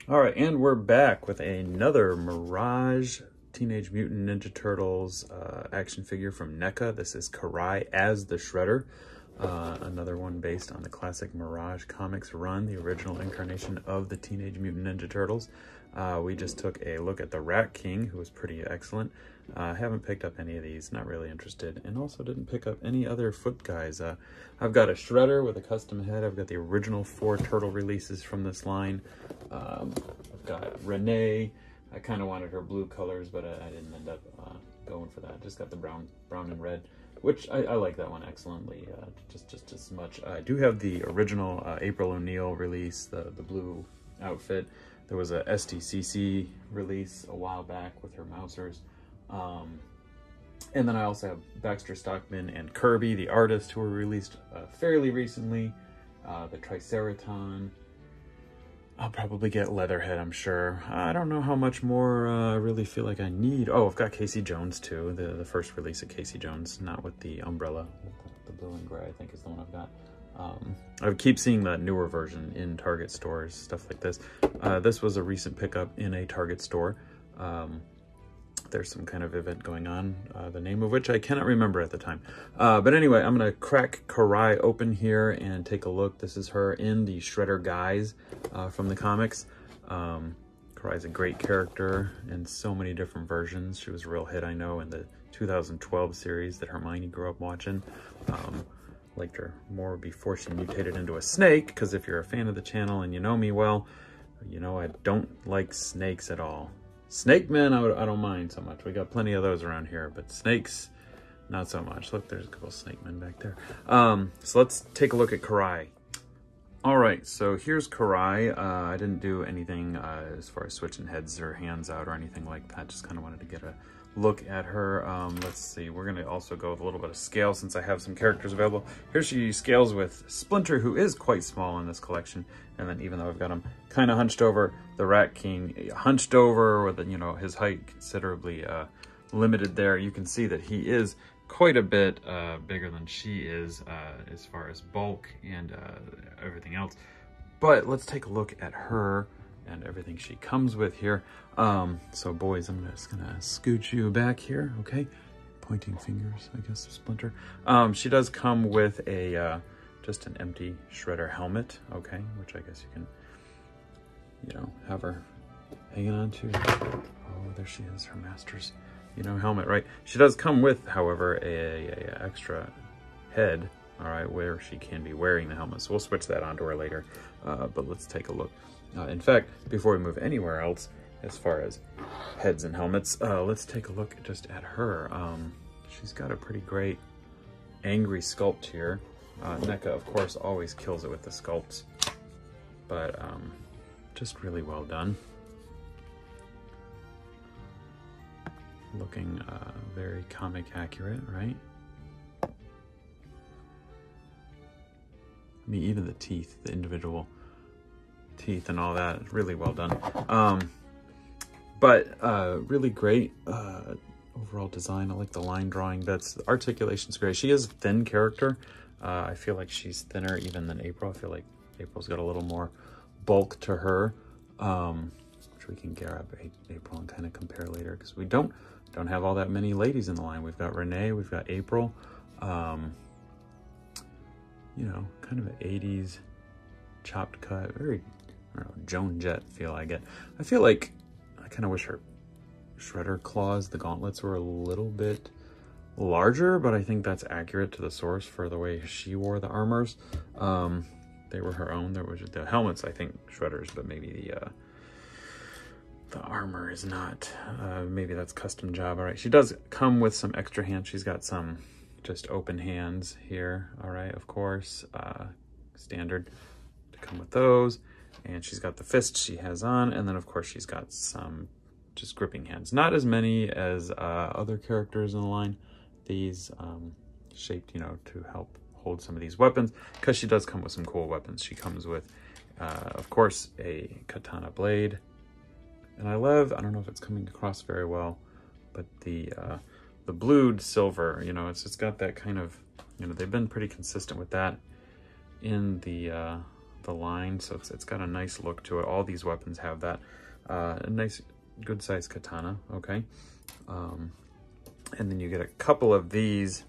All right, and we're back with another Mirage Teenage Mutant Ninja Turtles action figure from NECA. This is Karai as the Shredder. Another one based on the classic Mirage Comics run, the original incarnation of the Teenage Mutant Ninja Turtles. We just took a look at the Rat King, who was pretty excellent. Haven't picked up any of these, not really interested, and also didn't pick up any other foot guys. I've got a Shredder with a custom head. I've got the original 4 turtle releases from this line. I've got Renee. I kind of wanted her blue colors, but I didn't end up going for that. Just got the brown and red, which I like that one excellently, just as much. I do have the original April O'Neil release, the blue outfit. There was a STCC release a while back with her Mousers. And then I also have Baxter Stockman and Kirby, the artist, who were released fairly recently. The Triceraton. I'll probably get Leatherhead, I'm sure. I don't know how much more I really feel like I need. Oh, I've got Casey Jones too, the first release of Casey Jones, not with the umbrella. The blue and gray, I think, is the one I've got. I keep seeing that newer version in Target stores, stuff like this. This was a recent pickup in a Target store. There's some kind of event going on, the name of which I cannot remember at the time. But anyway, I'm going to crack Karai open here and take a look. This is her in the Shredder guise from the comics. Karai's a great character in so many different versions. She was a real hit, I know, in the 2012 series that Hermione grew up watching. Liked her more before she mutated into a snake, because if you're a fan of the channel and you know me well, you know I don't like snakes at all. Snake men, I don't mind so much. We got plenty of those around here, but snakes, not so much. Look, there's a couple snake men back there. So let's take a look at Karai. All right, so here's Karai. I didn't do anything as far as switching heads or hands out or anything like that. Just kind of wanted to get a look at her. Let's see, we're gonna also go with a little bit of scale since I have some characters available. Here she scales with Splinter, who is quite small in this collection. And then even though I've got him kind of hunched over, the Rat King hunched over with, you know, his height considerably limited there. You can see that he is quite a bit bigger than she is as far as bulk and everything else. But let's take a look at her and everything she comes with here. So boys, I'm just gonna scoot you back here, okay? Pointing fingers, I guess, Splinter. She does come with a just an empty Shredder helmet, okay? Which I guess you can, you know, have her hanging on to. Oh, there she is, her master's, you know, helmet, right? She does come with, however, a extra head, all right, where she can be wearing the helmet. So we'll switch that onto her later, but let's take a look. In fact, before we move anywhere else, as far as heads and helmets, let's take a look just at her. She's got a pretty great angry sculpt here. NECA, of course, always kills it with the sculpts, but just really well done. Looking very comic accurate, right? I mean, even the teeth, the individual teeth and all that is really well done. But really great overall design. I like the line drawing bits. The articulation's great. She is a thin character. I feel like she's thinner even than April. I feel like April's got a little more bulk to her, which we can grab April and kind of compare later, because we don't have all that many ladies in the line. We've got Renee, we've got April, you know, kind of an 80s chopped cut, very, I don't know, Joan Jett feel I get. I feel like I kind of wish her Shredder claws, the gauntlets, were a little bit larger, but I think that's accurate to the source for the way she wore the armors. They were her own. There was the helmets, I think, Shredder's, but maybe the armor is not. Maybe that's custom job. All right, she does come with some extra hands. She's got some just open hands here. All right, of course, standard to come with those. And she's got the fists she has on, and then of course she's got some just gripping hands. Not as many as other characters in the line. These shaped, you know, to help hold some of these weapons, because she does come with some cool weapons. She comes with, of course, a katana blade. And I don't know if it's coming across very well, but the blued silver, you know, it's got that kind of, you know, they've been pretty consistent with that in the the line, so it's got a nice look to it. All these weapons have that. A nice, good sized katana, okay? And then you get a couple of these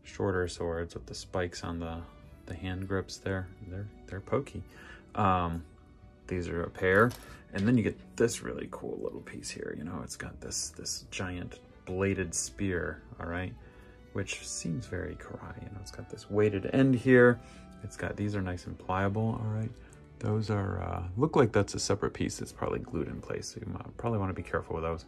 shorter swords with the spikes on the hand grips there. They're pokey. These are a pair. And then you get this really cool little piece here. You know, it's got this giant bladed spear, all right? Which seems very Karai. You know, it's got this weighted end here. It's got, these are nice and pliable, all right? Those are, look like that's a separate piece that's probably glued in place. So you might probably want to be careful with those.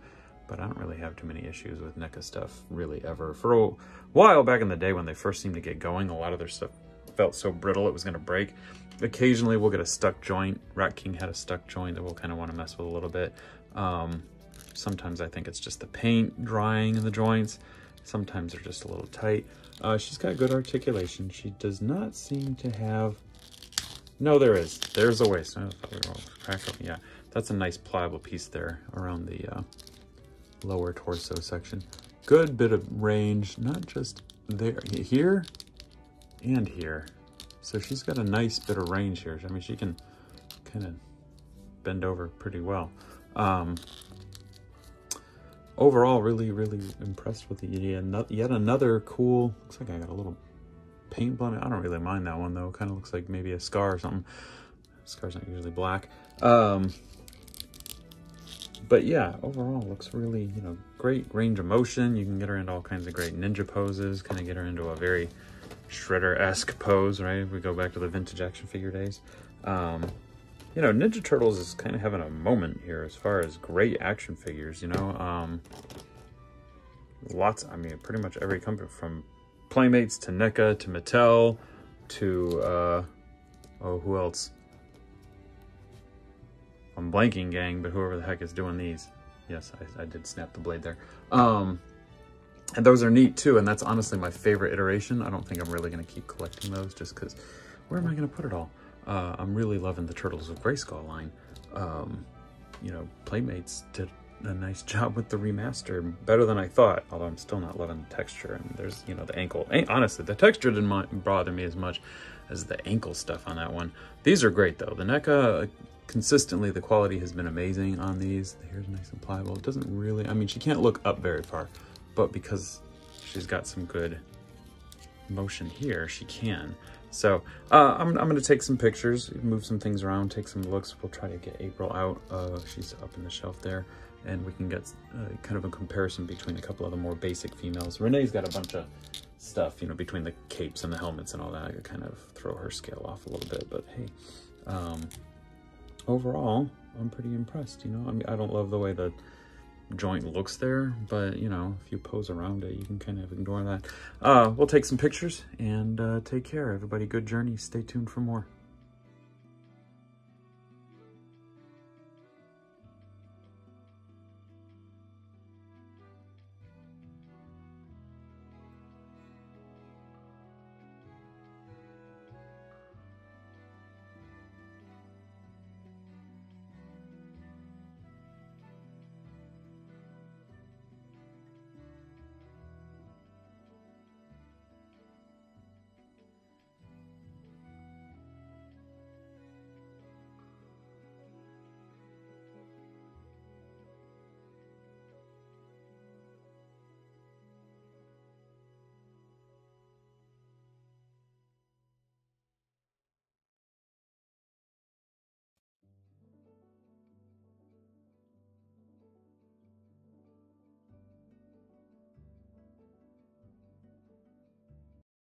But I don't really have too many issues with NECA stuff, really, ever. For a while back in the day when they first seemed to get going, a lot of their stuff felt so brittle it was going to break. Occasionally we'll get a stuck joint. Rat King had a stuck joint that we'll kind of want to mess with a little bit. Sometimes I think it's just the paint drying in the joints. Sometimes they're just a little tight. She's got good articulation. She does not seem to have... No, there is. There's a waist. I thought we were all cracked open. Yeah, that's a nice pliable piece there around the lower torso section. Good bit of range, not just there, here and here. So she's got a nice bit of range here. I mean, she can kind of bend over pretty well. Overall, really impressed with the yet another cool, looks like I got a little paint blemish. I don't really mind that one though. Kind of looks like maybe a scar or something. Scar's not usually black. But yeah, overall looks really, you know, great range of motion. You can get her into all kinds of great ninja poses, kind of get her into a very Shredder-esque pose, right? If we go back to the vintage action figure days. You know, Ninja Turtles is kind of having a moment here as far as great action figures, you know. Lots, I mean, pretty much every company from Playmates to NECA to Mattel to, oh, who else? I'm blanking, gang, but whoever the heck is doing these. Yes, I did snap the blade there. And those are neat too, and that's honestly my favorite iteration. I don't think I'm really going to keep collecting those just because where am I going to put it all? I'm really loving the Turtles of Grayskull line. You know, Playmates did a nice job with the remaster, better than I thought, although I'm still not loving the texture. And there's, you know, the ankle. Honestly, the texture didn't bother me as much as the ankle stuff on that one. These are great though. The NECA, consistently, the quality has been amazing on these. The hair's nice and pliable. It doesn't really, I mean, she can't look up very far, but because she's got some good motion here, she can. So I'm going to take some pictures, move some things around, take some looks. We'll try to get April out. She's up in the shelf there, and we can get kind of a comparison between a couple of the more basic females. Renee's got a bunch of stuff, you know, between the capes and the helmets and all that. I could kind of throw her scale off a little bit, but hey, overall, I'm pretty impressed. You know, I mean, I don't love the way the joint looks there, but you know, if you pose around it, you can kind of ignore that. We'll take some pictures and take care, everybody. Good journey. Stay tuned for more.